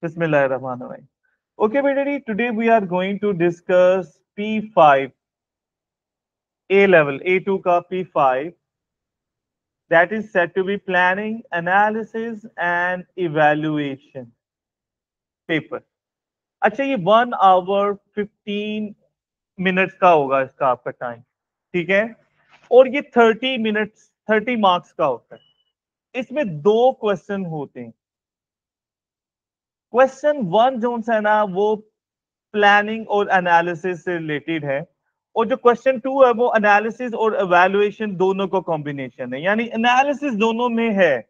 Bismillahirrahmanirrahim. Okay, Bedari, today we are going to discuss P5, A level, A2 का P5, that is said to be planning, analysis and evaluation paper. अच्छा, ये 1 hour 15 minutes का होगा इसका आपका time, ठीक है। और ये 30 minutes 30 marks का होता है। इसमें 2 क्वेश्चन होते हैं। क्वेश्चन 1 जो है ना वो प्लानिंग और एनालिसिस से रिलेटेड है, और जो क्वेश्चन 2 है वो एनालिसिस और एवेलुएशन दोनों का कॉम्बिनेशन है, यानी एनालिसिस दोनों में है,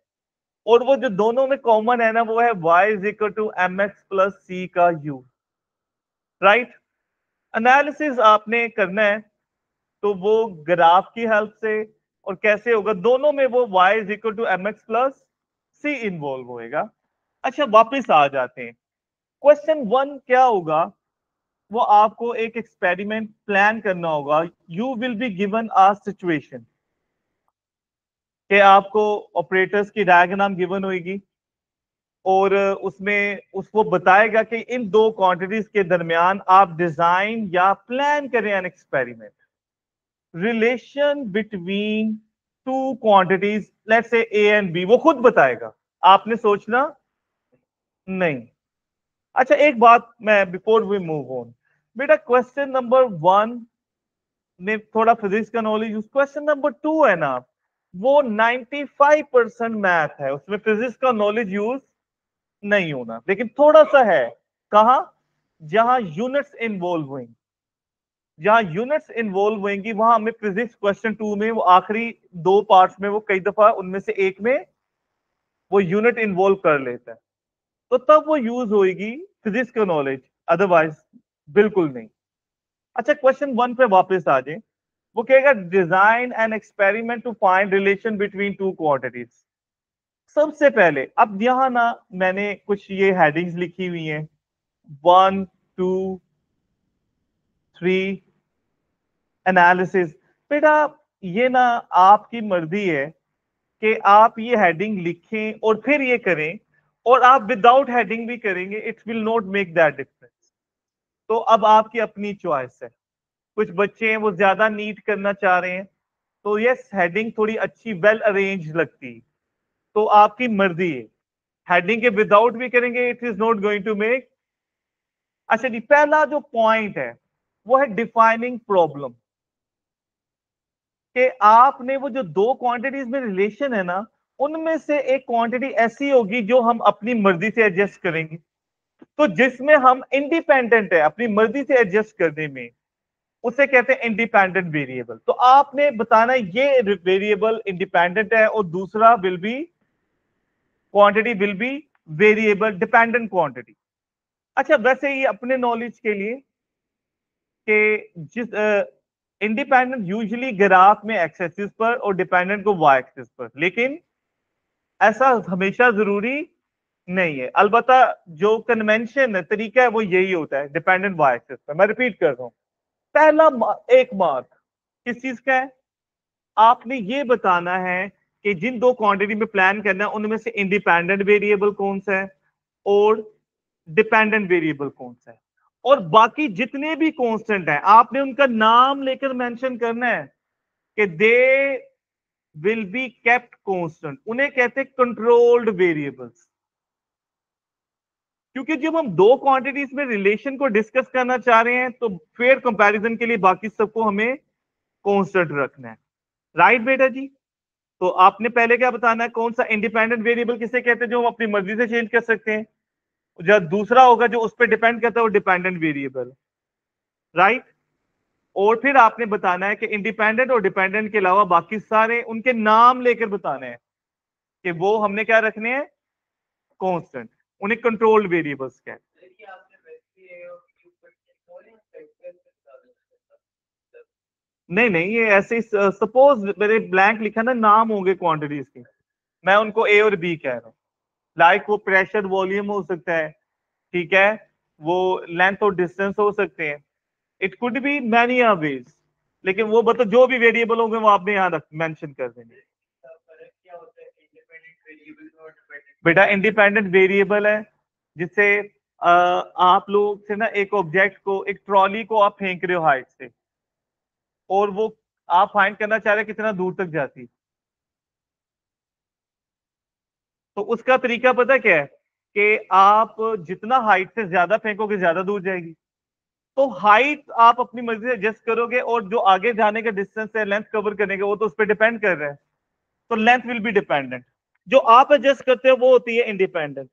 और वो जो दोनों में कॉमन है ना वो है y is equal to M X plus C का u, राइट। एनालिसिस आपने करना है तो वो ग्राफ की हेल्प से, और कैसे होगा, दोनों में वो y is equal to M X plus C involve होएगा। अच्छा, वापिस आ जाते हैं। क्वेश्चन 1 क्या होगा, वो आपको एक एक्सपेरिमेंट प्लान करना होगा। You will be given a situation कि आपको ऑपरेटर्स की डायग्राम गिवन होगी, और उसमें उसको बताएगा कि इन 2 क्वांटिटीज के दरमियान आप डिजाइन या प्लान करें an experiment. Relation between 2 quantities, let's say A and B, वो खुद बताएगा, आपने सोचना नहीं। अच्छा, एक बात मैं बिफोर वी मूव ऑन, बेटा क्वेश्चन नंबर 1 में थोड़ा फिजिक्स का नॉलेज, क्वेश्चन नंबर 2 है ना वो 95% मैथ है, उसमें फिजिक्स का नॉलेज यूज नहीं होना, लेकिन थोड़ा सा है। कहा, जहां यूनिट्स इन्वॉल्व हुएंगी, जहां यूनिट्स इन्वॉल्व होंगी वहां हमें फिजिक्स क्वेश्चन 2 में वो आखिरी 2 पार्ट्स में वो कई दफा उनमें से एक में वो यूनिट इन्वॉल्व कर लेता है, तो तब वो यूज होगी फिजिक्स का नॉलेज, अदरवाइज बिल्कुल नहीं। अच्छा, क्वेश्चन 1 पे वापस आ जाए। वो कहेगा design an experiment to find relation between 2 quantities. सबसे पहले अब यहां ना मैंने कुछ ये हेडिंग्स लिखी हुई हैं, 1 2 3 एनालिसिस। बेटा ये ना आपकी मर्जी है कि आप ये हेडिंग लिखें और फिर ये करें, और आप विदाउट हेडिंग भी करेंगे, it will not make that difference. तो अब आपकी अपनी चॉइस है। कुछ बच्चे हैं वो ज्यादा नीट करना चाह रहे हैं, तो यस हेडिंग थोड़ी अच्छी वेल अरेंज लगती, तो आपकी मर्जी है। हेडिंग के विदाउट भी करेंगे, it is not going to make. अच्छा जी, पहला जो पॉइंट है वो है डिफाइनिंग प्रॉब्लम, कि आपने वो जो 2 क्वांटिटीज में रिलेशन है ना, उनमें से एक क्वांटिटी ऐसी होगी जो हम अपनी मर्जी से एडजस्ट करेंगे, तो जिसमें हम इंडिपेंडेंट है अपनी मर्जी से एडजस्ट करने में, उसे कहते हैं इंडिपेंडेंट वेरिएबल। तो आपने बताना ये वेरिएबल इंडिपेंडेंट है, और दूसरा will be quantity will be variable dependent quantity. अच्छा, वैसे ही अपने नॉलेज के लिए कि जिस इंडिपेंडेंट यूजुअली ग्राफ में एक्स एक्सिस पर और डिपेंडेंट को वाई एक्सिस पर, लेकिन ऐसा हमेशा जरूरी नहीं है। अलबत्ता जो कन्वेंशन है, तरीका है, वो यही होता है डिपेंडेंट वाई एक्सिस पर। मैं रिपीट कर रहा हूं, पहला एक मार्क किस चीज का है, आपने ये बताना है कि जिन 2 क्वांटिटी में प्लान करना है उनमें से इंडिपेंडेंट वेरिएबल कौन सा है और डिपेंडेंट वेरिएबल कौन सा है, और बाकी जितने भी कांस्टेंट हैं आपने उनका नाम लेकर मेंशन करना है कि they will be kept constant. उन्हें कहते हैं कंट्रोल्ड वेरिएबल्स, क्योंकि जब हम 2 क्वांटिटीज में रिलेशन को डिस्कस करना चाह रहे हैं तो फेयर कंपैरिजन के लिए बाकी सबको हमें कांस्टेंट रखना है, राइट बेटा जी। तो आपने पहले क्या बताना है, कौन सा इंडिपेंडेंट वेरिएबल किसे कहते हैं जो हम अपनी मर्जी से चेंज कर सकते हैं, जब दूसरा होगा जो उस पर डिपेंड करता है वो डिपेंडेंट वेरिएबल, राइट। और फिर आपने बताना है कि इंडिपेंडेंट और डिपेंडेंट के अलावा बाकी सारे उनके नाम लेकर बताने हैं कि वो हमने क्या रखने हैं, कांस्टेंट, उन्हें कंट्रोल्ड वेरिएबल्स कहते हैं। नहीं नहीं, ये ऐसे सपोज मेरे ब्लैंक लिखा ना, नाम होंगे क्वांटिटीज के, मैं उनको ए और बी कह रहा हूँ। लाइक वो प्रेशर वॉल्यूम हो सकता है, ठीक है, वो लेंथ और डिस्टेंस हो सकते हैं, it could be many ways, लेकिन वो मतलब जो भी वेरिएबल होंगे वो आपने यहाँ मेंशन कर देंगे। बेटा इंडिपेंडेंट वेरिएबल है जिससे आप लोग से ना एक ऑब्जेक्ट को, एक ट्रॉली को आप फेंक रहे हो हाइट से, और वो आप फाइंड करना चाह रहे हैं कितना दूर तक जाती, तो उसका तरीका पता क्या है कि आप जितना हाइट से ज्यादा फेंकोगे ज्यादा दूर जाएगी। तो हाइट आप अपनी मर्जी से एडजस्ट करोगे, और जो आगे जाने का डिस्टेंस है, लेंथ कवर करने का, वो तो उस पर डिपेंड कर रहा है। तो लेंथ विल बी डिपेंडेंट, जो आप एडजस्ट करते हो वो होती है इंडिपेंडेंट।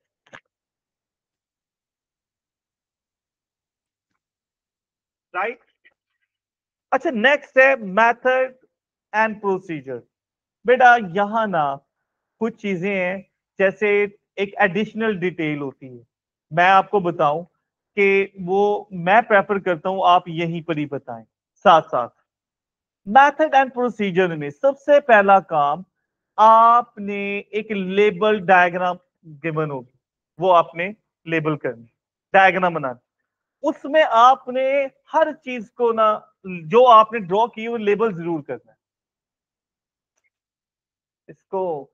राइट। अच्छा, नेक्स्ट है मेथड एंड प्रोसीजर। बेटा यहां ना कुछ चीजें हैं, जैसे एक एडिशनल डिटेल होती है, मैं आपको बताऊं कि वो मैं प्रेफर करता हूं आप यहीं पर ही बताएं साथ साथ। मेथड एंड प्रोसीजर में सबसे पहला काम, आपने एक लेबल डायग्राम गिवन होगी, वो आपने लेबल करनी, डायग्राम बनाना, उसमें आपने हर चीज को ना, जो आपने ड्रॉ की वो लेबल जरूर करना है इसको।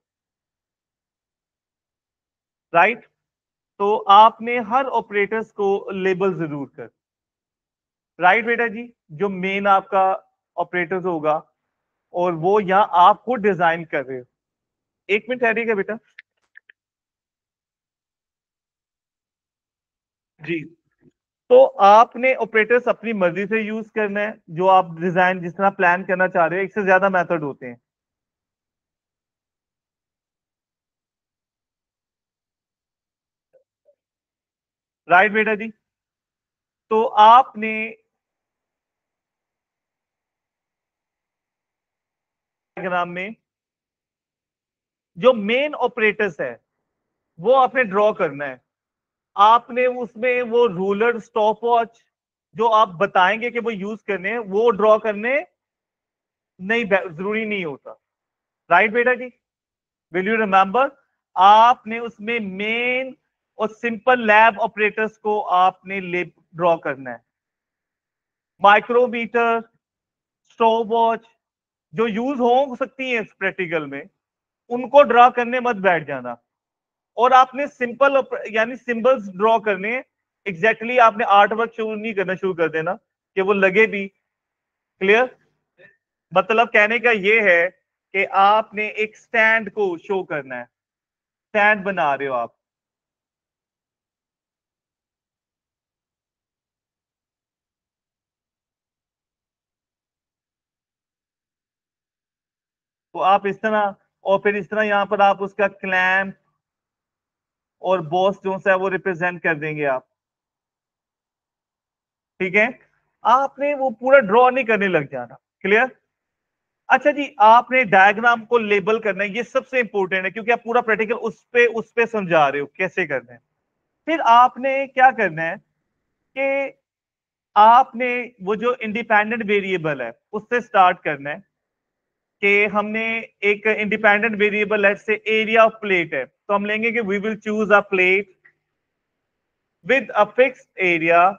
राइट। तो आपने हर ऑपरेटर्स को लेबल जरूर कर। राइट बेटा जी, जो मेन आपका ऑपरेटर्स होगा, और वो यहाँ आप खुद डिजाइन कर रहे हो। एक मिनट ठहरिएगा बेटा जी। तो आपने ऑपरेटर्स अपनी मर्जी से यूज करना है, जो आप डिजाइन जिस तरह प्लान करना चाह रहे हो, एक से ज्यादा मेथड होते हैं। राइट बेटा जी। तो आपने डायग्राम में जो मेन ऑपरेटर्स है वो आपने ड्रॉ करना है। आपने उसमें वो रूलर, स्टॉप वॉच जो आप बताएंगे कि वो यूज करने हैं, वो ड्रॉ करने नहीं, जरूरी नहीं होता। राइट बेटा जी। विल यू रिमेंबर, आपने उसमें मेन और सिंपल लैब ऑपरेटर्स को आपने ड्रॉ करना है। माइक्रोमीटर, स्टॉप वॉच जो यूज हो सकती है प्रैक्टिकल में, उनको ड्रॉ करने मत बैठ जाना। और आपने सिंपल यानी सिंबल्स ड्रॉ करने, एग्जैक्टली आपने आर्ट वर्क शुरू नहीं करना, शुरू कर देना कि वो लगे भी। क्लियर? मतलब कहने का ये है कि आपने एक स्टैंड को शो करना है, स्टैंड बना रहे हो आप। तो आप इस तरह, और फिर इस तरह यहां पर आप उसका क्लैंप और बॉस जो सा है वो रिप्रेजेंट कर देंगे आप। ठीक है, आपने वो पूरा ड्रॉ नहीं करने लग जाना। क्लियर? अच्छा जी, आपने डायग्राम को लेबल करना है, ये सबसे इंपॉर्टेंट है, क्योंकि आप पूरा प्रैक्टिकल उस पे समझा रहे हो कैसे करना है। फिर आपने क्या करना है कि आपने वो जो इंडिपेंडेंट वेरिएबल है उससे स्टार्ट करना है, कि हमने एक independent variable let's say area of plate है, तो हम लेंगे कि we will choose a plate with a fixed area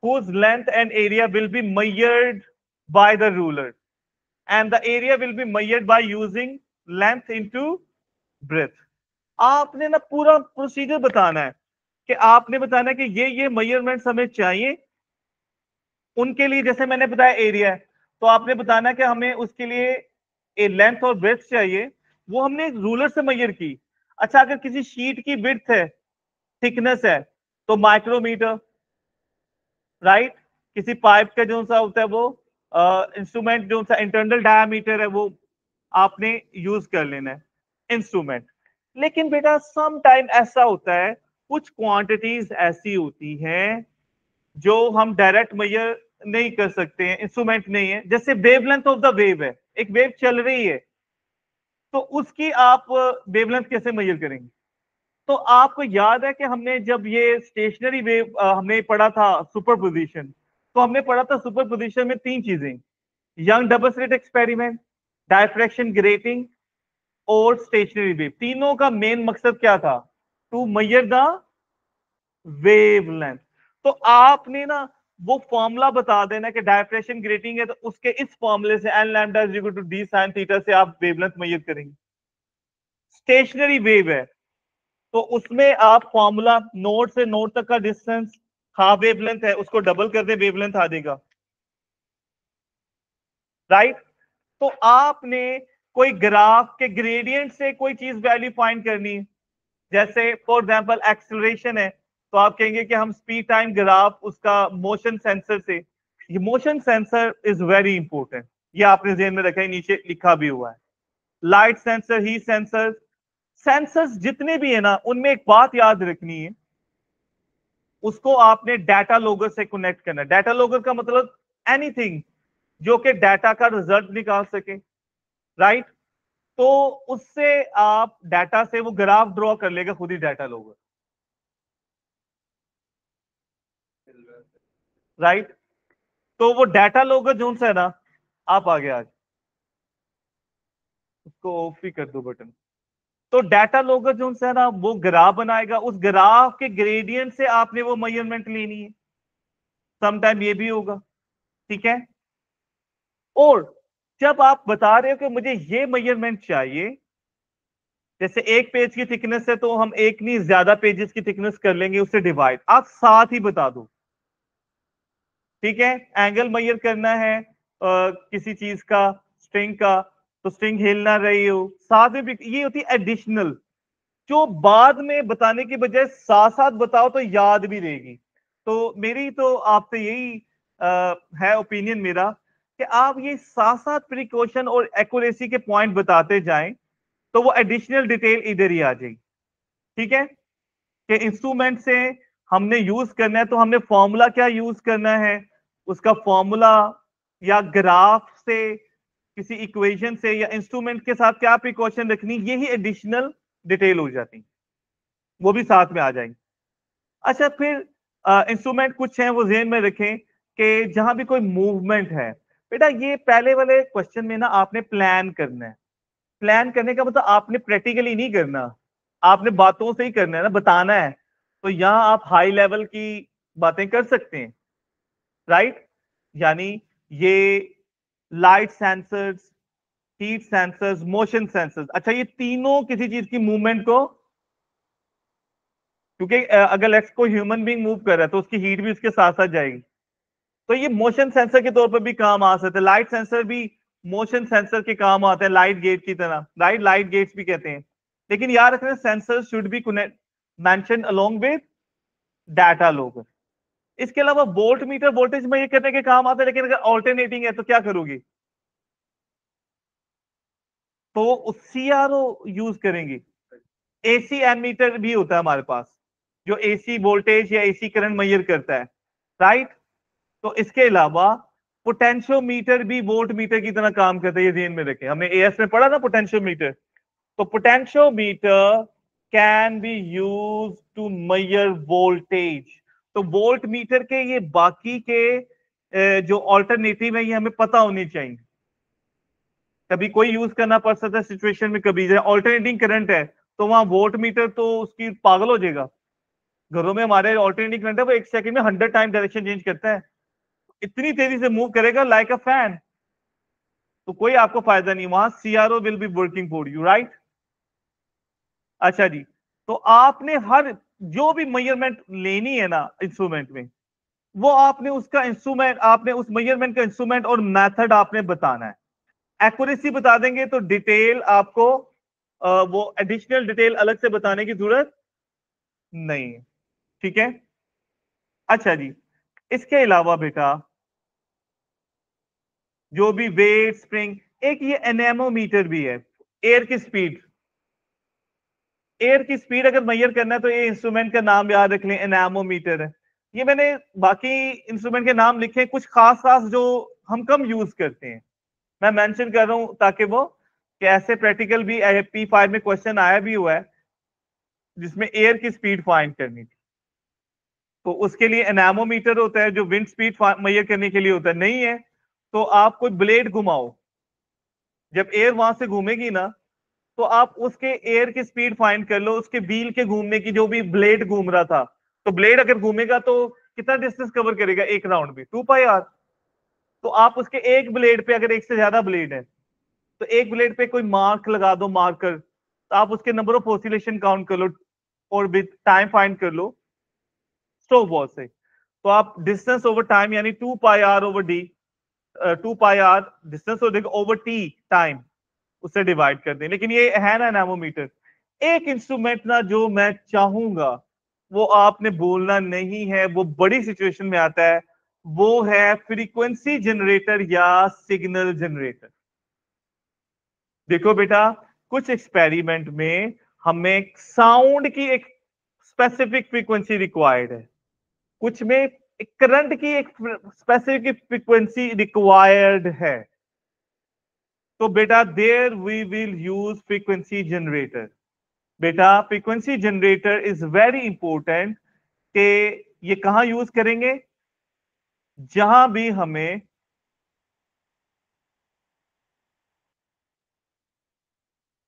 whose length and area will be measured by the ruler, and the area will be measured by using length into breadth। आपने ना पूरा procedure बताना है, कि आपने बताना है कि ये मेजरमेंट्स हमें चाहिए उनके लिए, जैसे मैंने बताया एरिया है, तो आपने बताना है कि हमें उसके लिए ए लेंथ और ब्रेथ चाहिए, वो हमने रूलर से मेजर की। अच्छा, अगर किसी शीट की विड्थ है, थिकनेस है, तो माइक्रोमीटर। राइट। किसी पाइप का जो सा होता है वो इंस्ट्रूमेंट, जो सा इंटरनल डायमीटर है, वो आपने यूज कर लेना है इंस्ट्रूमेंट। लेकिन बेटा सम टाइम ऐसा होता है, कुछ क्वांटिटीज ऐसी होती हैं जो हम डायरेक्ट मेजर नहीं कर सकते हैं, इंस्ट्रूमेंट नहीं है। जैसे वेवलेंथ ऑफ द वेव है, एक वेव चल रही है, तो उसकी आप वेवलेंथ कैसे मेजर करेंगे? तो आपको याद है कि हमने जब ये स्टेशनरी वेव हमने पढ़ा था सुपरपोजिशन, तो हमने पढ़ा था सुपरपोजिशन में तीन चीजें, Young double slit experiment, diffraction grating और स्टेशनरी वेव। तीनों का मेन मकसद क्या था? To measure the wavelength. तो आपने ना वो फॉर्मूला बता देना कि डायफ्रैक्शन ग्रेटिंग है, तो उसके इस फॉर्मूले से N lambda is equal to D sine theta से आप वेवलेंथ मेजर करेंगे। स्टेशनरी वेव है, तो उसमें आप फॉर्मूला नोड से नोड तक का डिस्टेंस हाफ वेवलेंथ है, उसको डबल कर दे, वेवलेंथ आ जाएगा, राइट। तो आपने कोई ग्राफ के ग्रेडियंट से कोई चीज वैल्यू फाइंड करनी है, जैसे फॉर एग्जांपल एक्सेलरेशन है, तो आप कहेंगे कि हम स्पीड टाइम ग्राफ उसका मोशन सेंसर से, ये motion sensor is very important, ये आपने ध्यान में रखा है, नीचे लिखा भी हुआ है। Light sensor, heat sensor, sensors जितने भी है ना, उनमें एक बात याद रखनी है, उसको आपने डाटा लॉगर से कनेक्ट करना है। डाटा लॉगर का मतलब एनीथिंग जो कि डाटा का रिजल्ट निकाल सके, राइट। तो उससे आप डाटा से वो ग्राफ ड्रॉ कर लेगा खुद ही डाटा लॉगर, राइट। तो वो डाटा लॉगर जो सा है ना, आप आगे आज उसको ऑफ ही कर दो बटन। तो डाटा लॉगर जो सा है ना, वो ग्राफ बनाएगा, उस ग्राफ के ग्रेडियंट से आपने वो मेजरमेंट लेनी है, समटाइम ये भी होगा, ठीक है। और जब आप बता रहे हो कि मुझे ये मेजरमेंट चाहिए, जैसे एक पेज की थिकनेस है, तो हम एक नहीं ज्यादा पेजेस की थिकनेस कर लेंगे, उससे डिवाइड, आप साथ ही बता दो, ठीक है। एंगल मेजर करना है किसी चीज का, स्ट्रिंग का, तो स्ट्रिंग हिल ना रही हो, साथ में भी ये होती है एडिशनल, जो बाद में बताने की बजाय साथ साथ बताओ तो याद भी रहेगी। तो मेरी तो आपसे यही है ओपिनियन मेरा, कि आप ये साथ साथ प्रिकॉशन और एक्यूरेसी के पॉइंट बताते जाएं, तो वो एडिशनल डिटेल इधर ही आ जाएगी, ठीक है। कि इंस्ट्रूमेंट से हमने यूज करना है, तो हमने फॉर्मूला क्या यूज करना है, उसका फॉर्मूला या ग्राफ से, किसी इक्वेशन से, या इंस्ट्रूमेंट के साथ क्या प्रिकॉशन रखनी, यही एडिशनल डिटेल हो जाती, वो भी साथ में आ जाएंगे। अच्छा, फिर इंस्ट्रूमेंट कुछ हैं वो ध्यान में रखें, कि जहां भी कोई मूवमेंट है, बेटा ये पहले वाले क्वेश्चन में ना आपने प्लान करना है। प्लान करने का मतलब आपने प्रैक्टिकली नहीं करना, आपने बातों से ही करना है ना, बताना है। तो यहां आप हाई लेवल की बातें कर सकते हैं, राइट। यानी ये light sensors, heat sensors, motion sensors, अच्छा ये तीनों किसी चीज की मूवमेंट को, क्योंकि अगर लेट्स को ह्यूमन बीइंग मूव कर रहा है, तो उसकी हीट भी उसके साथ साथ जाएगी, तो ये मोशन सेंसर के तौर पर भी काम आ सकते हैं। लाइट सेंसर भी मोशन सेंसर के काम आते हैं, लाइट गेट की तरह, राइट, लाइट गेट्स भी कहते हैं। लेकिन याद रखना, sensor should be connect mention along with data लोग। इसके अलावा वोल्ट मीटर वोल्टेज में ये करने के काम आता है, लेकिन अगर ऑल्टरनेटिंग है तो क्या करोगी, तो सीआरओ यूज करेंगे। एसी एमीटर भी होता है हमारे पास, जो एसी वोल्टेज या एसी करंट मेजर करता है, राइट। तो इसके अलावा पोटेंशियोमीटर भी वोल्ट मीटर की तरह काम करता है, ये ध्यान में रखें, हमने एएस में पढ़ा ना पोटेंशियोमीटर। तो potentiometer can be use to measure voltage. तो वोल्ट मीटर के ये बाकी के जो ऑल्टरनेटिव है, ये हमें पता होनी चाहिए। कभी कोई यूज करना पड़ सकता है सिचुएशन में, कभी जैसे ऑल्टरनेटिंग करंट है, तो वहां वोल्ट मीटर तो उसकी पागल हो जाएगा। घरों में हमारे ऑल्टरनेटिंग करंट है, वो 1 सेकंड में 100 टाइम डायरेक्शन चेंज करता है, इतनी तेजी से मूव करेगा लाइक अ फैन। तो कोई आपको फायदा नहीं, वहां CRO will be working for you, right. अच्छा जी, तो आपने हर जो भी मेजरमेंट लेनी है ना इंस्ट्रूमेंट में, वो आपने उसका इंस्ट्रूमेंट, आपने उस मेजरमेंट का इंस्ट्रूमेंट और मेथड आपने बताना है। एक्यूरेसी बता देंगे तो डिटेल आपको वो एडिशनल डिटेल अलग से बताने की जरूरत नहीं है, ठीक है। अच्छा जी, इसके अलावा बेटा जो भी वेट स्प्रिंग, एक ये एनेमोमीटर भी है, एयर की स्पीड। एयर की स्पीड अगर मेजर करना है, तो ये इंस्ट्रूमेंट का नाम याद रख लें, एनेमोमीटर है। ये मैंने बाकी इंस्ट्रूमेंट के नाम लिखे हैं, कुछ खास खास जो हम कम यूज करते हैं, मैं मेंशन कर रहा हूं, ताकि वो कैसे प्रैक्टिकल भी P5 में क्वेश्चन आया भी हुआ है, जिसमें एयर की स्पीड फाइंड करनी थी। तो उसके लिए एनेमोमीटर होता है, जो विंड स्पीड मेजर करने के लिए होता है, नहीं है तो आप कोई ब्लेड घुमाओ, जब एयर वहां से घूमेगी ना, तो आप उसके एयर की स्पीड फाइंड कर लो, उसके व्हील के घूमने की, जो भी ब्लेड घूम रहा था। तो ब्लेड अगर घूमेगा तो कितना डिस्टेंस कवर करेगा एक राउंड में, 2πr। तो आप उसके एक ब्लेड पे, अगर एक से ज्यादा ब्लेड है, तो एक ब्लेड पे कोई मार्क लगा दो, मार्कर, तो आप उसके नंबर ऑफ ऑसिलेशन काउंट कर लो, और विद टाइम फाइंड कर लो स्टोक वॉल से। तो आप डिस्टेंस ओवर टाइम यानी 2 pi R over D, 2 pi R distance over T time, उससे डिवाइड कर दें। लेकिन ये है ना एनेमोमीटर, एक इंस्ट्रूमेंट ना जो मैं चाहूंगा वो आपने बोलना नहीं है, वो बड़ी सिचुएशन में आता है, वो है फ्रीक्वेंसी जनरेटर या सिग्नल जनरेटर। देखो बेटा, कुछ एक्सपेरिमेंट में हमें साउंड की एक स्पेसिफिक फ्रीक्वेंसी रिक्वायर्ड है, कुछ में एक करंट की एक स्पेसिफिक फ्रीक्वेंसी रिक्वायर्ड है। तो बेटा there we will use frequency generator. बेटा frequency generator is very important कि ये कहां यूज करेंगे, जहां भी हमें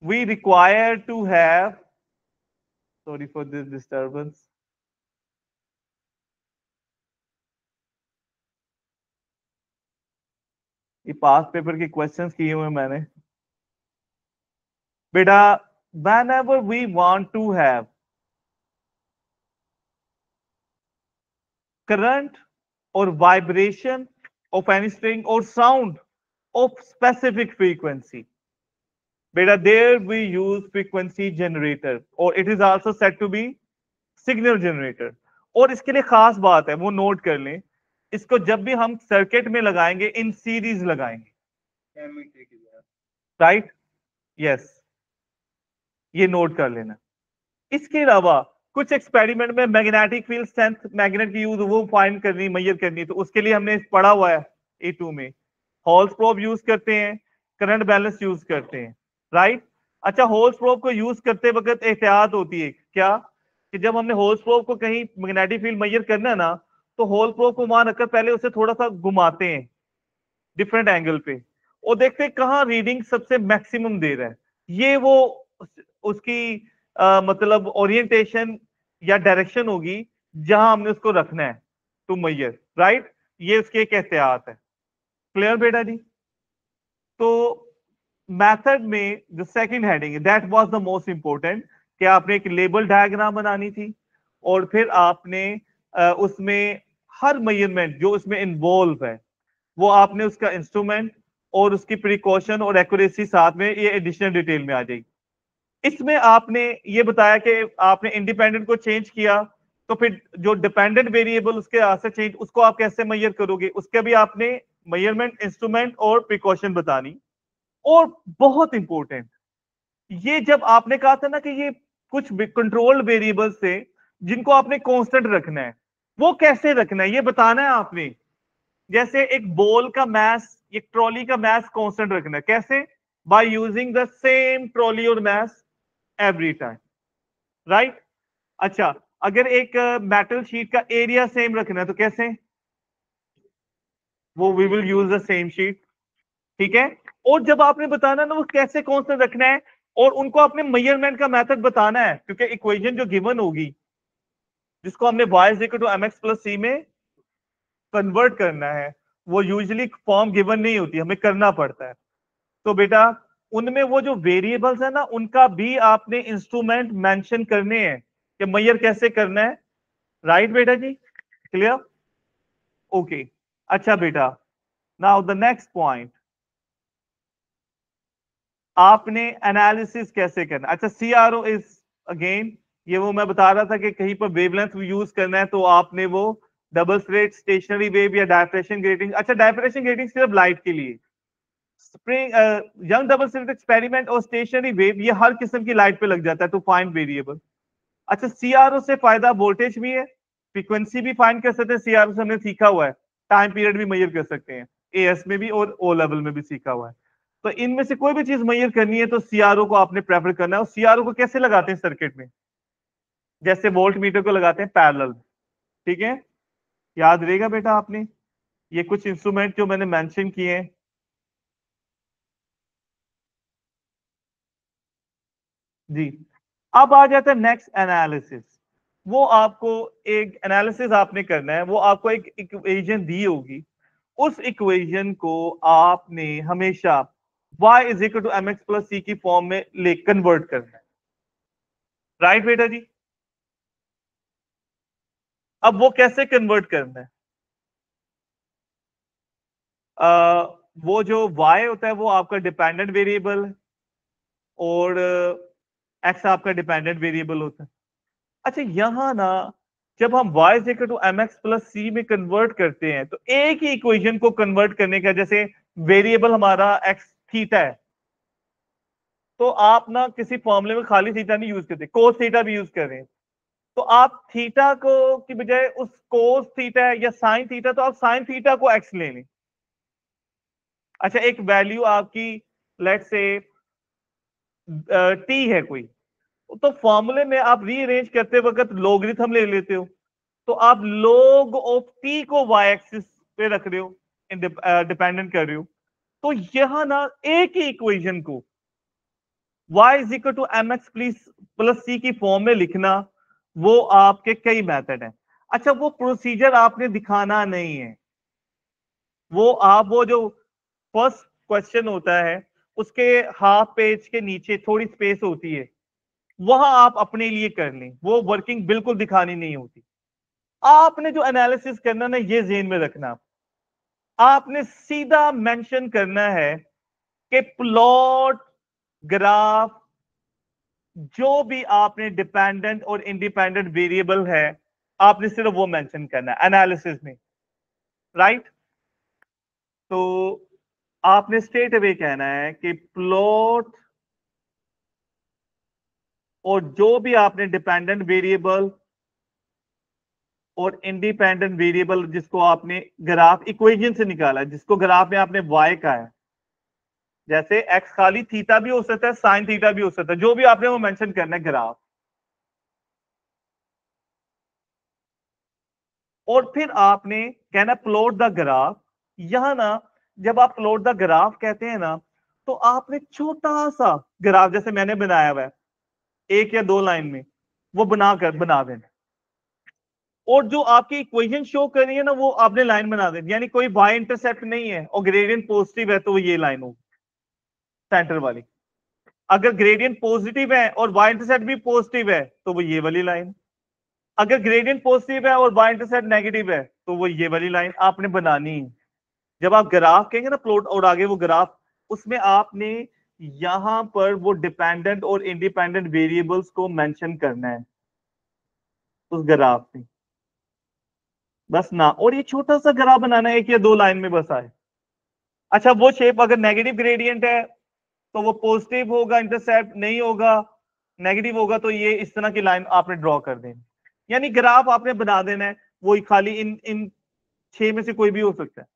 we require to have, sorry for this disturbance, ये पास पेपर के क्वेश्चंस किए हुए मैंने। बेटा whenever we want to have current or vibration of any string or sound of specific frequency, beta there we use frequency generator or it is also said to be signal generator। और इसके लिए खास बात है, वो note कर लें, इसको जब भी हम सर्किट में लगाएंगे इन सीरीज लगाएंगे, राइट, यस, ये नोट कर लेना। इसके अलावा कुछ एक्सपेरिमेंट में मैग्नेटिक फील्ड स्ट्रेंथ मैग्नेट की यूज वो फाइंड करनी, मेजर करनी, तो उसके लिए हमने पढ़ा हुआ है A2 में, हॉल्स प्रोब यूज करते हैं, करंट बैलेंस यूज करते हैं, राइट। अच्छा, होल्स प्रोब को यूज करते वक्त एहतियात होती है क्या, कि जब हमने होल्स प्रोब को कहीं मैग्नेटिक फील्ड मेजर करना है ना, तो होल प्रोब को वहां रखकर पहले उसे थोड़ा सा घुमाते हैं डिफरेंट एंगल पे, और देखते हैं कहां रीडिंग सबसे मैक्सिमम दे रहा है। ये वो उसकी मतलब ओरिएंटेशन या डायरेक्शन होगी जहां हमने उसको रखना है टू मेजर, राइट। ये उसके एक एहतियात है। क्लियर बेटा जी। तो मेथड में जो सेकंड हेडिंग है that was the most important, कि आपने एक लेबल डायग्राम बनानी थी और फिर आपने उसमें हर मेजरमेंट जो उसमें इन्वॉल्व है वो आपने उसका इंस्ट्रूमेंट और उसकी प्रिकॉशन और एक्यूरेसी साथ में ये एडिशनल डिटेल में आ जाएगी। इसमें आपने ये बताया कि आपने इंडिपेंडेंट को चेंज किया, तो फिर जो डिपेंडेंट वेरिएबल उसके से चेंज, उसको आप कैसे मेजर करोगे, उसके भी आपने मेजरमेंट, इंस्ट्रूमेंट और प्रिकॉशन बतानी। और बहुत इंपॉर्टेंट, ये जब आपने कहा था ना कि ये कुछ कंट्रोल्ड वेरिएबल्स थे जिनको आपने कांस्टेंट रखना है, वो कैसे रखना है ये बताना है आपने। जैसे एक बॉल का मास, एक ट्रॉली का मास कांस्टेंट रखना है, कैसे, by using the same trolley और मास एवरी टाइम, राइट। अच्छा, अगर एक मेटल शीट का एरिया सेम रखना है तो कैसे, वो we will use the same sheet, ठीक है। और जब आपने बताना ना वो कैसे कांस्टेंट रखना है, और उनको आपने मेजरमेंट का मेथड बताना है, क्योंकि इक्वेशन जो गिवन होगी जिसको हमने y is equal to mx plus c में कन्वर्ट करना है, वो यूजुअली फॉर्म गिवन नहीं होती, हमें करना पड़ता है। तो बेटा उनमें वो जो वेरिएबल्स है ना उनका भी आपने इंस्ट्रूमेंट मेंशन करने हैं कि मेजर कैसे करना है, राइट बेटा जी, क्लियर, ओके। अच्छा बेटा, नाउ द नेक्स्ट पॉइंट, आपने एनालिसिस कैसे करना। अच्छा, सीआरओ इज अगेन, ये वो मैं बता रहा था कि कहीं पर वेवलेंथ यूज करना है तो आपने वो डबल स्लिट, स्टेशनरी वेव या डायफ्रेक्शन ग्रेटिंग। अच्छा, डायफ्रेक्शन ग्रेटिंग सिर्फ लाइट के लिए, spring young double slit experiment और स्टेशनरी वेव ये हर किस्म की लाइट पे लग जाता है, तो फाइंड वेरिएबल। अच्छा, सीआरओ से फायदा वोल्टेज भी है, फ्रीक्वेंसी भी फाइंड कर सकते हैं, सीआरओ से हमने सीखा हुआ है, टाइम पीरियड भी मेजर कर सकते हैं, एएस में भी और ओ लेवल में भी सीखा हुआ है। तो इनमें से कोई भी चीज मेजर करनी है तो सीआरओ को आपने प्रेफर करना है। और सीआरओ को कैसे लगाते हैं सर्किट में, जैसे वोल्ट मीटर को लगाते हैं पैरेलल, ठीक है, याद रहेगा बेटा आपने, ये कुछ इंस्ट्रूमेंट जो मैंने मेंशन किए हैं। जी, अब आ जाता है नेक्स्ट एनालिसिस। वो आपको एक एनालिसिस आपने करना है, वो आपको एक इक्वेशन दी होगी, उस इक्वेशन को आपने हमेशा y is equal to mx plus c की फॉर्म में ले कन्वर्ट करना है, राइट बेटा जी। अब वो कैसे कन्वर्ट करना है? वो जो y होता है वो आपका डिपेंडेंट वेरिएबल है और x आपका डिपेंडेंट वेरिएबल होता है। अच्छा यहां ना जब हम y is equal to mx plus c में कन्वर्ट करते हैं तो एक ही इक्वेशन को कन्वर्ट करने का, जैसे वेरिएबल हमारा x थीटा है, तो आप ना किसी फॉर्मूले में खाली थीटा नहीं यूज करते, कोस थीटा भी यूज कर रहे हैं। तो आप थीटा को की बजाय उस कोस थीटा या साइन थीटा, तो आप साइन थीटा को x ले लें। अच्छा एक वैल्यू आपकी लेट्स से t है कोई, तो फॉर्मूले में आप रीअरेंज करते वक्त लोगरिथम ले लेते हो, तो आप लोग ऑफ टी को वाई एक्सिस पे रख रहे हो, डिपेंडेंट कर रहे हो। तो यहां ना एक ही इक्वेशन को y is equal to M X plus C की फॉर्म में लिखना, वो आपके कई मेथड हैं। अच्छा वो प्रोसीजर आपने दिखाना नहीं है, वो जो फर्स्ट क्वेश्चन होता है उसके हाफ पेज के नीचे थोड़ी स्पेस होती है, वहां आप अपने लिए कर लें, वो वर्किंग बिल्कुल दिखानी नहीं होती। आपने जो एनालिसिस करना ना, ये जेन में रखना, आपने सीधा मेंशन करना है कि प्लॉट ग्राफ जो भी आपने डिपेंडेंट और इंडिपेंडेंट वेरिएबल है, आपने सिर्फ वो मेंशन करना है एनालिसिस में, राइट। तो आपने स्ट्रेट अवे कहना है कि प्लॉट और जो भी आपने डिपेंडेंट वेरिएबल और इंडिपेंडेंट वेरिएबल जिसको आपने ग्राफ इक्वेशन से निकाला है, जिसको ग्राफ में आपने y का है, जैसे x खाली थीटा भी हो सकता है, साइन थीटा भी हो सकता है, जो भी आपने वो मेंशन करना है ग्राफ। और फिर आपने कहना प्लॉट द ग्राफ। यहां ना जब आप प्लॉट द ग्राफ कहते हैं ना, तो आपने छोटा सा ग्राफ जैसे मैंने बनाया हुआ है एक या दो लाइन में, वो बना देना। और जो आपकी इक्वेशन शो कर रही है ना, वो आपने लाइन बना देनी, यानी कोई y इंटरसेप्ट नहीं है और ग्रेडियंट पॉजिटिव है तो वो ये लाइन होगी सेंटर वाली। अगर ग्रेडियंट पॉजिटिव है और y इंटरसेप्ट भी पॉजिटिव है तो वो ये वाली लाइन। अगर ग्रेडियंट पॉजिटिव है और y इंटरसेप्ट नेगेटिव है तो वो ये वाली लाइन आपने बनानी है। जब आप ग्राफ कहेंगे ना प्लॉट और आगे वो ग्राफ, उसमें आपने यहां पर वो डिपेंडेंट और इंडिपेंडेंट वेरिएबल्स को मेंशन करना है उस ग्राफ में, बस ना। और ये छोटा सा ग्राफ बनाना है, एक या दो लाइन में बस आए। अच्छा वो शेप अगर नेगेटिव ग्रेडियंट है तो वो पॉजिटिव होगा, इंटरसेप्ट नहीं होगा, नेगेटिव होगा, तो ये इस तरह की लाइन आपने ड्रॉ कर देनी। यानी ग्राफ आपने बना देना है, वो खाली इन इन 6 में से कोई भी हो सकता है।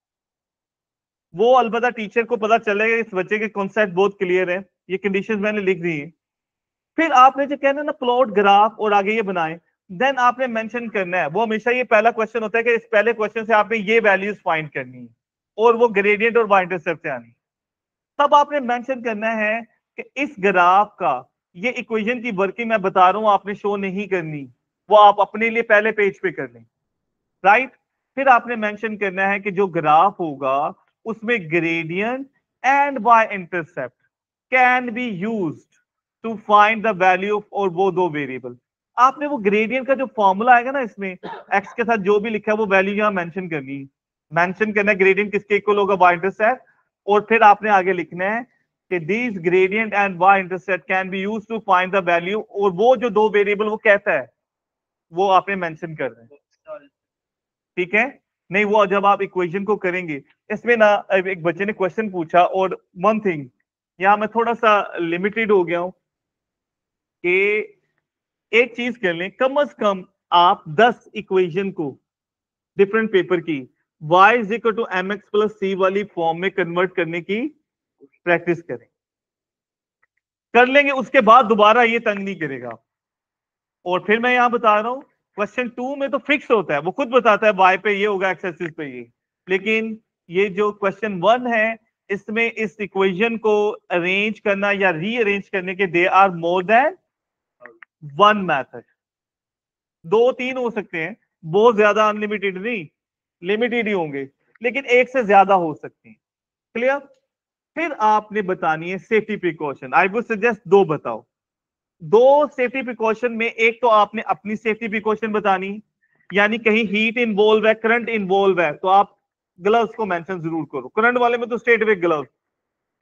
वो अलबत्ता टीचर को पता चलेगा इस बच्चे के कॉन्सेप्ट बहुत क्लियर है, ये कंडीशंस मैंने लिख दी है। फिर आपने जो कहना है ना प्लॉट ग्राफ और आगे ये बनाए, देन आपने मेंशन करना है, वो हमेशा ये पहला क्वेश्चन होता है कि इस पहले क्वेश्चन से आपने ये वैल्यूज फाइंड करनी है और वो ग्रेडियंट और वाई इंटरसेप्ट से आनी। तब आपने मेंशन करना है कि इस ग्राफ का ये इक्वेशन की वर्किंग मैं बता रहा हूं, आपने शो नहीं करनी, वो आप अपने लिए पहले पेज पे कर लें, राइट। फिर आपने मेंशन करना है कि जो ग्राफ होगा उसमें gradient and Y intercept can be used to find the value of, और वो दो वेरिएबल। आपने वो ग्रेडियंट का जो फॉर्मूला आएगा ना, इसमें एक्स के साथ जो भी लिखा है वो वैल्यू यहां मेंशन करनी है। मेंशन करना है ग्रेडियंट किसके इक्वल होगा, वाई इंटरसेप्ट। और फिर आपने आगे लिखना है कि these gradient and Y intercept can be used to find the value, और वो जो दो वेरिएबल वो कहता है वो आपने मेंशन कर रहे हैं, ठीक है। नहीं वो जब आप इक्वेशन को करेंगे, इसमें ना एक बच्चे ने क्वेश्चन पूछा, और वन थिंग यहां मैं थोड़ा सा लिमिटेड हो गया हूं कि एक चीज कर लें, कम से कम आप 10 इक्वेशन को डिफरेंट पेपर की y is equal to M X plus C वाली फॉर्म में कन्वर्ट करने की प्रैक्टिस करें। कर लेंगे उसके बाद दोबारा ये तंग नहीं करेगा। और फिर मैं यहां बता रहा हूं क्वेश्चन 2 में तो फिक्स होता है, वो खुद बताता है y पे ये होगा, एक्स एक्सिस पे ये। लेकिन ये जो क्वेश्चन 1 है, इसमें इस इक्वेशन को अरेंज करना या रीअरेंज करने के they are more than one method, दो तीन हो सकते हैं, बहुत ज्यादा अनलिमिटेड नहीं, लिमिटेड ही होंगे, लेकिन एक से ज्यादा हो सकते हैं, क्लियर। फिर आपने बतानी है safety precaution. I would suggest दो बताओ, दो सेफ्टी प्रिकॉशन में, एक तो आपने अपनी सेफ्टी प्रिकॉशन बतानी, यानी कहीं हीट इन्वॉल्व है, करंट इन्वॉल्व है, तो आप ग्लव्स को मेंशन जरूर करो। करंट वाले में तो स्ट्रेट वे ग्लव्स,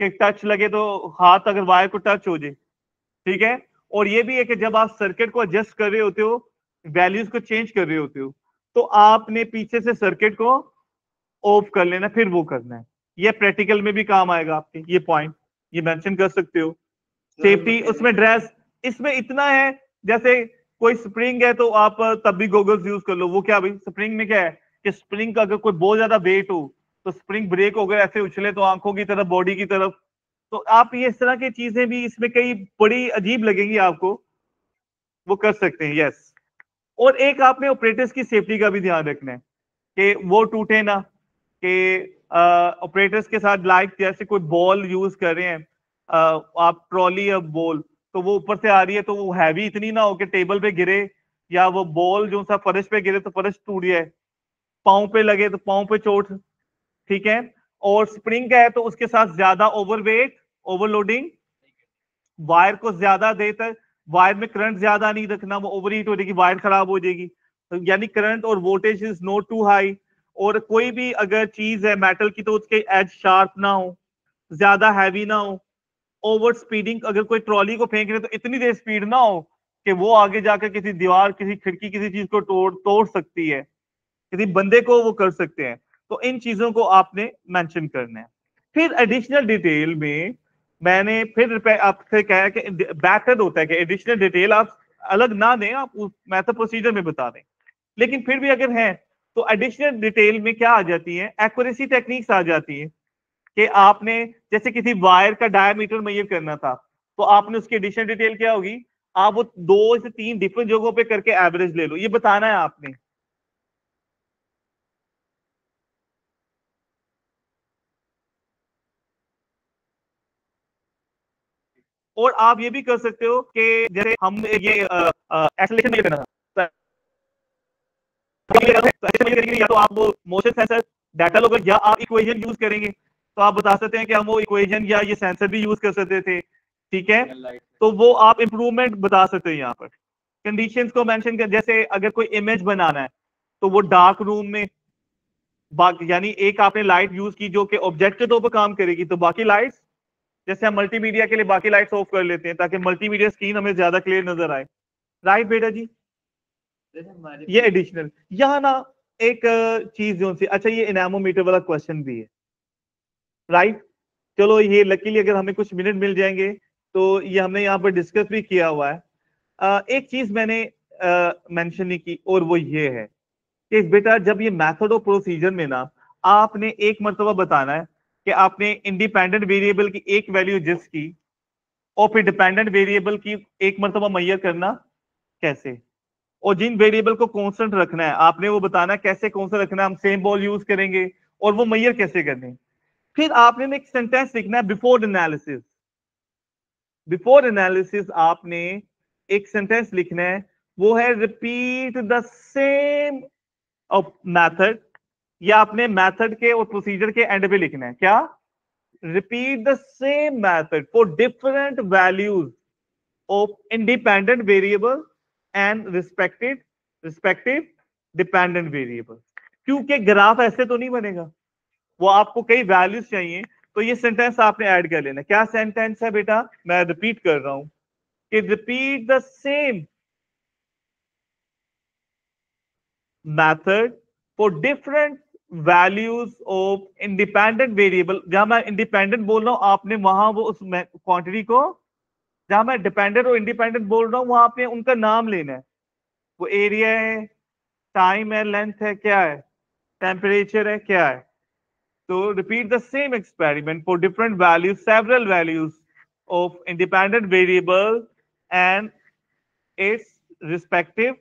कि टच लगे तो हाथ अगर वायर को टच हो जाए, ठीक है। और ये भी है कि जब आप सर्किट को एडजस्ट कर रहे होते हो, वैल्यूज को चेंज कर रहे होते हो, तो आपने पीछे से सर्किट को ऑफ कर लेना, फिर वो करना है। ये प्रैक्टिकल में भी काम आएगा आपके, ये पॉइंट ये मेंशन कर सकते हो। सेफ्टी उसमें ड्रेस, इसमें इतना है, जैसे कोई स्प्रिंग है तो आप तब भी गोगल्स यूज कर लो। वो क्या भाई, स्प्रिंग में क्या है कि स्प्रिंग का अगर कोई बहुत ज्यादा वेट हो तो स्प्रिंग ब्रेक हो गया, ऐसे उछले तो आंखों की तरफ, बॉडी की तरफ, तो आप ये इस तरह की चीजें भी इसमें कई बड़ी अजीब लगेंगी आपको, वो कर सकते हैं। यस। और एक आपने ऑपरेटर्स की सेफ्टी का भी ध्यान रखना है कि वो टूटे ना, कि ऑपरेटर्स के साथ लाइक जैसे कोई बॉल यूज कर रहे हैं, आप ट्रॉली या बॉल, तो वो ऊपर से आ रही है तो वो हैवी इतनी ना हो कि टेबल पे गिरे, या वो बॉल जो सा फर्श पे गिरे तो फर्श टूट जाए, पाँव पे लगे तो पाँव पे चोट, ठीक है। और स्प्रिंग का है तो उसके साथ ज्यादा ओवरवेट, ओवरलोडिंग, वायर को ज्यादा देर तक, वायर में करंट ज्यादा नहीं रखना, वो ओवर हीट हो जाएगी, वायर खराब हो जाएगी। तो यानी करंट और voltage is not too high. और कोई भी अगर चीज है मेटल की तो उसके एज शार्प ना हो, ज्यादा हैवी ना हो, ओवर स्पीडिंग, अगर कोई ट्रॉली को फेंक रहे तो इतनी देर स्पीड ना हो कि वो आगे जाकर किसी दीवार, किसी खिड़की, किसी चीज को तोड़ सकती है, किसी बंदे को वो कर सकते हैं। तो इन चीजों को आपने मेंशन करना है। फिर एडिशनल डिटेल में मैंने फिर आपसे कहा कि बेहतर होता है कि एडिशनल डिटेल आप अलग ना दें, आप उस मेथड प्रोसीजर में बता दें। लेकिन फिर भी अगर है तो एडिशनल डिटेल में क्या आ जाती है, एक्यूरेसी टेक्निक्स आ जाती है, कि आपने जैसे किसी वायर का डायमीटर मेजर करना था, तो आपने उसकी एडिशनल डिटेल क्या होगी, आप वो 2 से 3 डिफरेंट जगहों पे करके एवरेज ले लो, ये बताना है आपने। और आप ये भी कर सकते हो कि जैसे हम ये एक्सेलरेशन मेजर करना था, या तो आप वो मोशन सेंसर डाटा लोगे, या आप इक्वेशन यूज करेंगे, तो आप बता सकते हैं कि हम वो इक्वेशन या ये सेंसर भी यूज कर सकते थे, ठीक है। तो वो आप इंप्रूवमेंट बता सकते हैं यहाँ पर। कंडीशंस को मेंशन कर, जैसे अगर कोई इमेज बनाना है तो वो डार्क रूम में, यानी एक आपने लाइट यूज की जो कि ऑब्जेक्ट के तौर पर काम करेगी, तो बाकी लाइट्स, जैसे हम मल्टीमीडिया के लिए बाकी लाइट्स ऑफ कर लेते हैं ताकि मल्टीमीडिया स्क्रीन हमें ज्यादा क्लियर नजर आए, राइट बेटा जी। ये एडिशनल यहाँ ना एक चीज जो सी, अच्छा ये इनामोमीटर वाला क्वेश्चन भी है, राइट। चलो ये लकीली अगर हमें कुछ मिनट मिल जाएंगे तो ये हमने यहाँ पर डिस्कस भी किया हुआ है। एक चीज मैंने मेंशन नहीं की, और वो ये है कि बेटा जब ये मेथड ऑफ प्रोसीजर में ना आपने एक मरतबा बताना है कि आपने इंडिपेंडेंट वेरिएबल की एक वैल्यू एडजस्ट की, और फिर डिपेंडेंट वेरिएबल की एक मरतबा मैयर करना कैसे, और जिन वेरिएबल को कांस्टेंट रखना है आपने वो बताना है कैसे कांस्टेंट रखना है, हम सेम बॉल यूज करेंगे, और वो मैयर कैसे करने। फिर आपने एक सेंटेंस लिखना है बिफोर एनालिसिस। बिफोर एनालिसिस आपने एक सेंटेंस लिखना है, वो है रिपीट द सेम मेथड, या आपने मेथड के और प्रोसीजर के एंड पे लिखना है क्या, repeat the same method for different values of independent variable and respective dependent variable. क्योंकि ग्राफ ऐसे तो नहीं बनेगा, वो आपको कई वैल्यूज चाहिए, तो ये सेंटेंस आपने ऐड कर लेना। क्या सेंटेंस है बेटा, मैं रिपीट कर रहा हूं कि repeat the same method for different values of independent variable. जहां मैं इंडिपेंडेंट बोल रहा हूं आपने वहां वो उस क्वांटिटी को, जहां मैं डिपेंडेंट और इंडिपेंडेंट बोल रहा हूं वहां आपने उनका नाम लेना है। वो एरिया है, टाइम है, लेंथ है, क्या है, टेम्परेचर है, क्या है। तो repeat the same experiment for different values, several values of independent variable and it's respective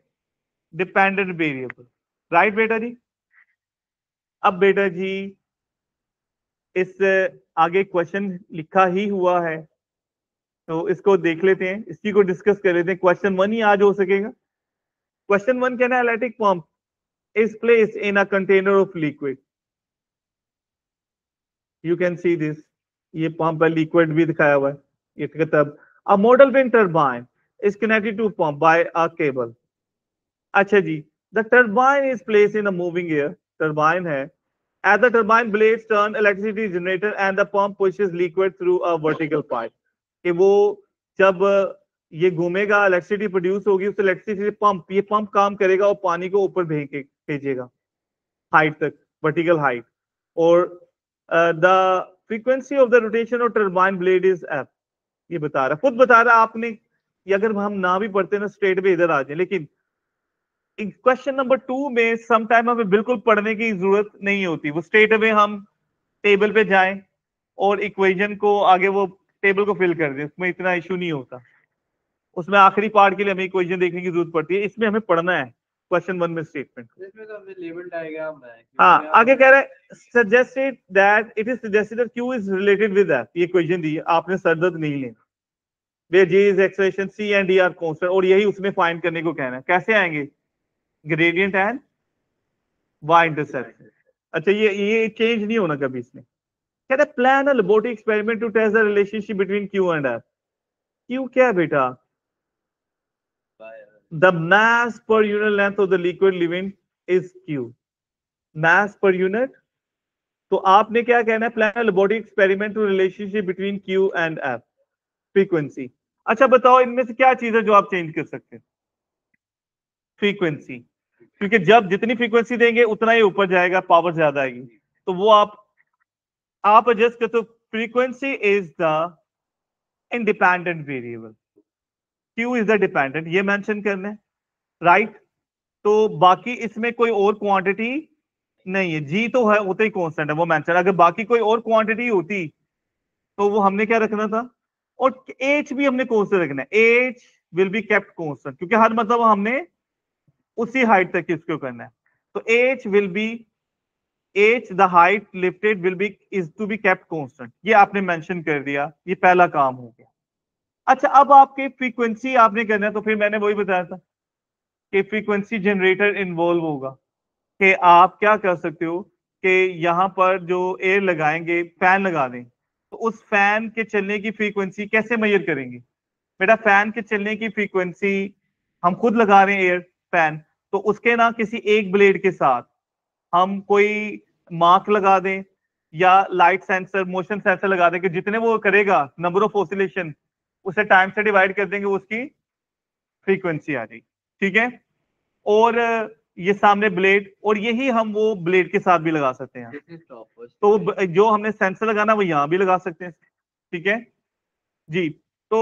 dependent variable, right बेटा जी। अब बेटा जी इस आगे क्वेश्चन लिखा ही हुआ है, तो इसको देख लेते हैं, इसी को डिस्कस कर लेते हैं। क्वेश्चन 1 ही आज हो सकेगा। क्वेश्चन 1 कहना है analytic pump is placed in a container of liquid. You can see this. ये पंप है, लिक्विड भी दिखाया हुआ है। ये मतलब a model wind turbine is connected to pump by a cable. अच्छा जी, the turbine is place in a moving air, turbine है, at the turbine blades turn electricity generator and the pump pushes liquid through a vertical pipe, कि वो जब ये घूमेगा electricity produce होगी, उस इलेक्ट्रिसिटी पंप, ये पंप काम करेगा और पानी को ऊपर भेजेगा हाइट तक, वर्टिकल हाइट, और the frequency of the rotation of turbine blade is F, ये बता रहा, खुद बता रहा आपने, ये अगर हम ना भी पढ़ते ना स्ट्रेट पे इधर आ जाए, लेकिन क्वेश्चन नंबर 2 में समटाइम हमें बिल्कुल पढ़ने की जरूरत नहीं होती, वो स्ट्रेट अवे हम टेबल पे जाएं और इक्वेशन को आगे वो टेबल को फिल कर दें, उसमें इतना इशू नहीं होता, उसमें आखिरी पार्ट के लिए हमें इक्वेशन देखने की जरूरत पड़ती है, इसमें हमें पढ़ना है क्वेश्चन 1 में स्टेटमेंट। इसमें तो हमने लेवल डायग्राम है, हाँ आगे कह रहा है suggested that it is suggested that Q is related with that, ये इक्वेशन दी है, आपने सरदर्द नहीं लेना, where G is expression C and D are constant, और यही उसमें फाइंड करने को कहना है, कैसे आएंगे, ग्रेडियंट एंड y इंटरसेप्ट। अच्छा ये चेंज नहीं होना कभी इसमें। कहता है plan a laboratory experiment to test the relationship between Q and F। Q क्या है बेटा, the mass per unit length of the liquid living is Q, mass per unit. तो आपने क्या कहना है, plan a laboratory experiment to relationship between Q and F, frequency. अच्छा बताओ इनमें से क्या चीज है जो आप चेंज कर सकते हैं, फ्रीक्वेंसी, क्योंकि जब जितनी फ्रीक्वेंसी देंगे उतना ही ऊपर जाएगा, पावर ज्यादा आएगी, तो वो आप एडजस्ट करते हो। Frequency is the independent variable, Q is the dependent, ये मेंशन करना है, राइट। तो बाकी इसमें कोई और क्वांटिटी नहीं है, G तो है होता ही कांस्टेंट है, वो मेंशन, अगर बाकी कोई और क्वांटिटी होती तो वो हमने क्या रखना था, और H भी हमने कांस्टेंट रखना है, H will B kept constant, क्योंकि हर मतलब हमने उसी हाइट तक इसको करना है, तो H will be H the height lifted will be is to be kept constant, ये आपने मेंशन कर दिया, ये पहला काम हो गया। अच्छा अब आपके फ्रीक्वेंसी आपने करना है, तो फिर मैंने वही बताया था कि फ्रीक्वेंसी जनरेटर इन्वॉल्व होगा, कि आप क्या कर सकते हो कि यहां पर जो एयर लगाएंगे, फैन लगा दें, तो उस फैन के चलने की फ्रीक्वेंसी कैसे मेजर करेंगे बेटा, फैन के चलने की फ्रीक्वेंसी हम खुद लगा रहे हैं एयर फैन, तो उसके ना किसी एक ब्लेड के साथ हम कोई मार्क लगा दें या लाइट सेंसर, मोशन सेंसर लगा दें, कि जितने वो करेगा नंबर ऑफ ऑसिलेशन, उसे टाइम से डिवाइड कर देंगे, उसकी फ्रीक्वेंसी आ जाएगी, ठीक है। और ये सामने ब्लेड, और यही हम वो ब्लेड के साथ भी लगा सकते हैं, तो जो हमने सेंसर लगाना वो यहां भी लगा सकते हैं, ठीक है जी। तो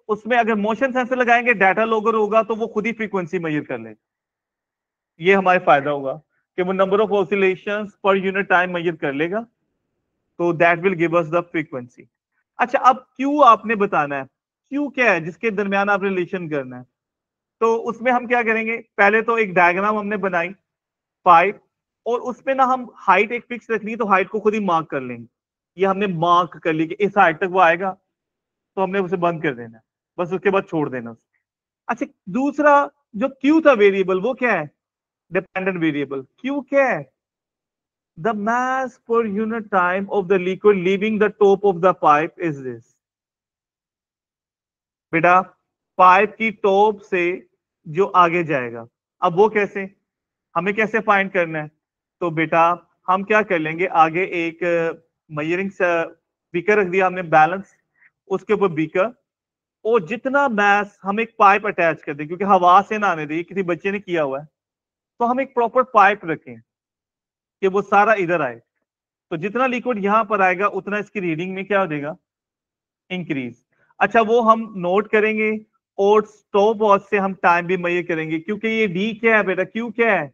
उसमें अगर मोशन सेंसर लगाएंगे, डाटा लॉगर होगा, तो वो खुद ही फ्रीक्वेंसी मेजर कर लेगा, ये हमारे फायदा होगा कि वो number of oscillations per unit time measure कर लेगा, तो that will give us the frequency. अच्छा अब Q आपने बताना है, Q क्या है जिसके दरमियान आप रिलेशन करना है, तो उसमें हम क्या करेंगे, पहले तो एक डायग्राम हमने बनाई पाइप, और उसमें ना हम हाइट एक फिक्स रखनी है, तो हाइट को खुद ही मार्क कर लेंगे, ये हमने मार्क कर ली कि इस हाइट तक वो आएगा, तो हमने उसे बंद कर देना, बस उसके बाद छोड़ देना उसे। अच्छा दूसरा जो Q था वेरिएबल, वो क्या है, डिपेंडेंट वेरिएबल। Q क्या है, the mass per unit time of the liquid leaving the top of the pipe is this. बेटा पाइप की टॉप से जो आगे जाएगा, अब वो कैसे, हमें कैसे फाइंड करना है, तो बेटा हम क्या कर लेंगे, आगे एक मेजरिंग बीकर रख दिया हमने बैलेंस, उसके ऊपर बीकर, और जितना मैस हम एक पाइप अटैच कर दें, क्योंकि हवा से ना आने दी, किसी बच्चे ने किया हुआ है, तो हम एक प्रॉपर पाइप रखें कि वो सारा इधर आए, तो जितना लिक्विड यहां पर आएगा उतना इसकी रीडिंग में क्या हो जाएगा, इंक्रीज। अच्छा वो हम नोट करेंगे, और स्टॉप वॉच से हम टाइम भी मेजर करेंगे, क्योंकि ये डी क्या है बेटा, Q क्या है,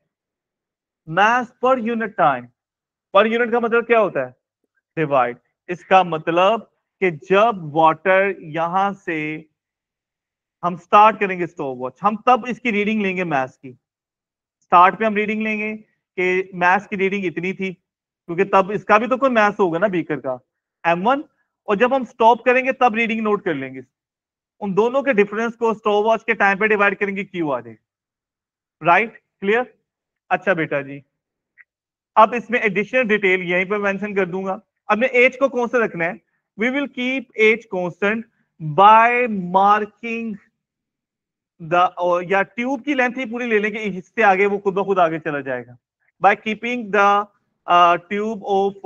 मास per unit time, per unit का मतलब क्या होता है, डिवाइड। इसका मतलब कि जब वाटर यहां से हम स्टार्ट करेंगे स्टॉप वॉच, हम तब इसकी रीडिंग लेंगे मैथ्स की, स्टार्ट पे हम रीडिंग लेंगे कि मैथ्स की रीडिंग इतनी थी, क्योंकि तब इसका भी तो कोई मैथ्स होगा ना बीकर का, M1, और जब हम स्टॉप करेंगे तब रीडिंग नोट कर लेंगे, उन दोनों के डिफरेंस को स्टॉप वॉच के टाइम पे डिवाइड करेंगे, Q आ जाएगी, राइट क्लियर। अच्छा बेटा जी अब इसमें एडिशनल डिटेल यहीं पर मेंशन कर दूंगा, अब मैं एज को कौन सा रखना है, we will keep as constant by marking या ट्यूब की लेंथ ही पूरी ले लेंगे, इससे आगे वो खुद ब खुद आगे चला जाएगा। By keeping the tube of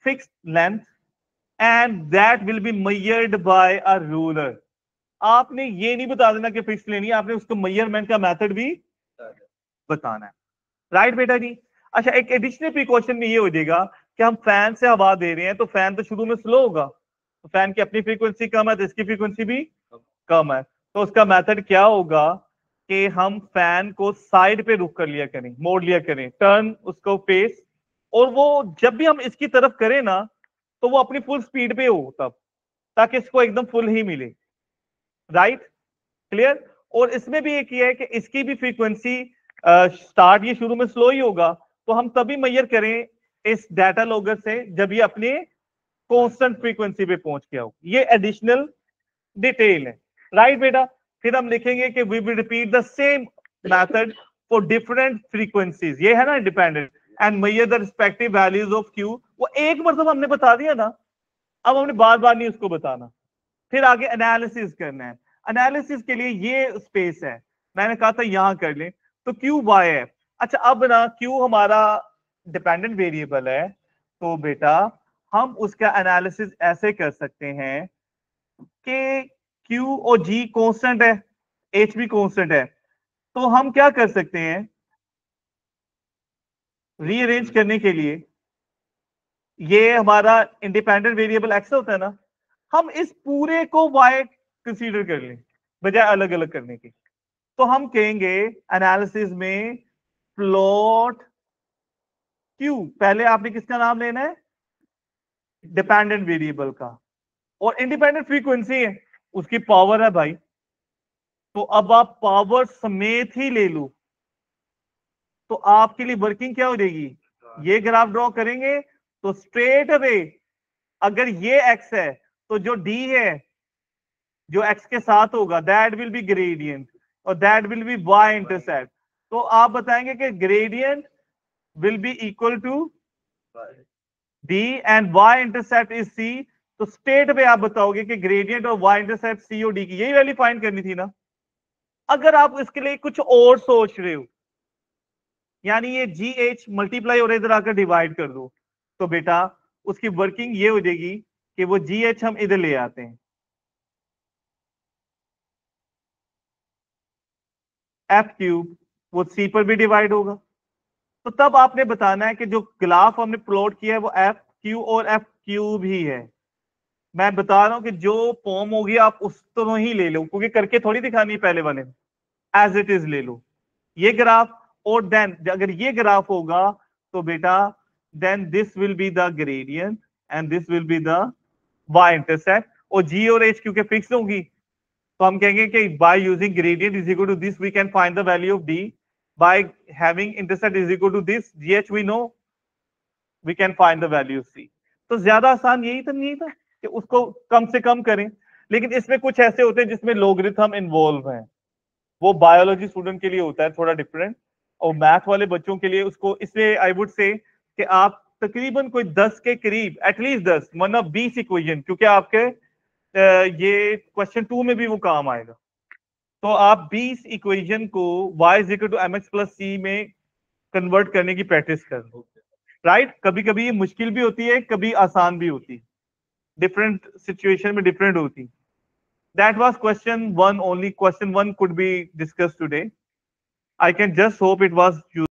fixed length and that will be measured by a ruler. आपने ये नहीं बता देना कि फिक्स लेनी है, आपने उसको मेजरमेंट का मेथड भी बताना है। राइट बेटा जी। अच्छा, एक एडिशनल प्रिकॉशन में ये हो जाएगा कि हम फैन से हवा दे रहे हैं, तो फैन तो शुरू में स्लो होगा, तो फैन की अपनी फ्रीक्वेंसी कम है तो इसकी फ्रीक्वेंसी भी कम है। तो उसका मेथड क्या होगा कि हम फैन को साइड पे रुक कर लिया करें, मोड़ लिया करें, टर्न उसको फेस, और वो जब भी हम इसकी तरफ करें ना तो वो अपनी फुल स्पीड पे हो तब, ताकि इसको एकदम फुल ही मिले। Right, clear. और इसमें भी एक ये है कि इसकी भी फ्रीक्वेंसी स्टार्ट ये शुरू में स्लो ही होगा, तो हम तभी मेजर करें इस डाटा लॉगर से जब ये अपने कांस्टेंट फ्रीक्वेंसी पे पहुंच गया हो। ये एडिशनल डिटेल है। राइट बेटा। फिर हम लिखेंगे कि we will repeat the same method for different frequencies, ये है ना independent, and measure the respective values of Q. वो एक मतलब हमने बता दिया ना, अब हमने बार बार नहीं उसको बताना। फिर आगे एनालिसिस करना है। एनालिसिस के लिए ये स्पेस है, मैंने कहा था यहां कर लें, तो क्यू वाई है। अच्छा, अब ना क्यू हमारा डिपेंडेंट वेरिएबल है, तो बेटा हम उसका एनालिसिस ऐसे कर सकते हैं कि क्यू और जी कांस्टेंट है, एच भी कांस्टेंट है, तो हम क्या कर सकते हैं, रीअरेंज करने के लिए, ये हमारा इंडिपेंडेंट वेरिएबल एक्स होता है ना, हम इस पूरे को वाई कंसीडर कर लें बजाय अलग अलग करने के। तो हम कहेंगे एनालिसिस में प्लॉट क्यू, पहले आपने किसका नाम लेना है, डिपेंडेंट वेरिएबल का, और इंडिपेंडेंट फ्रीक्वेंसी है, उसकी पावर है भाई, तो अब आप पावर समेत ही ले लो, तो आपके लिए वर्किंग क्या हो जाएगी, ये ग्राफ ड्रॉ करेंगे तो स्ट्रेट अवे अगर ये एक्स है तो जो डी है जो एक्स के साथ होगा दैट विल बी ग्रेडियंट, और that will be Y intercept. तो आप बताएंगे कि gradient will be equal to D and Y intercept is C. तो स्टेट पे आप बताओगे कि ग्रेडियंट और वाई इंटरसेप्ट सी और डी की यही वैल्यू फाइंड करनी थी ना। अगर आप इसके लिए कुछ और सोच रहे हो, यानी ये जी एच मल्टीप्लाई और इधर आकर डिवाइड कर दो, तो बेटा उसकी वर्किंग ये हो जाएगी कि वो जी एच हम इधर ले आते हैं, एफ क्यूब वो सी पर भी डिवाइड होगा। तो तब आपने बताना है कि जो ग्राफ हमने प्लॉट किया है वो एफ क्यू और एफ क्यूब ही है। मैं बता रहा हूं कि जो फॉर्म होगी आप उस तरह ही ले लो, क्योंकि करके थोड़ी दिखानी है पहले वाले में, एज इट इज ले लो ये ग्राफ। और देन अगर ये ग्राफ होगा तो बेटा then this will be the gradient and this will be the Y intercept, और जी और एच क्योंकि फिक्स होंगी तो हम कहेंगे कि by using gradient is equal to this we can find the value of D, by having intercept is equal to this GH we know we can find the value C. तो ज्यादा आसान यही तो नहीं था कि उसको कम से कम करें, लेकिन इसमें कुछ ऐसे होते हैं जिसमें लोगरिथम इन्वॉल्व हैं, वो बायोलॉजी स्टूडेंट के लिए होता है थोड़ा डिफरेंट, और मैथ वाले बच्चों के लिए उसको, इसलिए आई वुड से कि आप तकरीबन कोई 10 के करीब, एटलीस्ट 10 मतलब 20 इक्वेशन, क्योंकि आपके ये क्वेश्चन 2 में भी वो काम आएगा, तो आप 20 इक्वेशन को y is equal to M X plus C में कन्वर्ट करने की प्रैक्टिस कर लो। राइट, कभी कभी ये मुश्किल भी होती है, कभी आसान भी होती है, डिफरेंट सिचुएशन में डिफरेंट होती है। That was question 1 only. Question 1 could be discussed today. I can just hope it was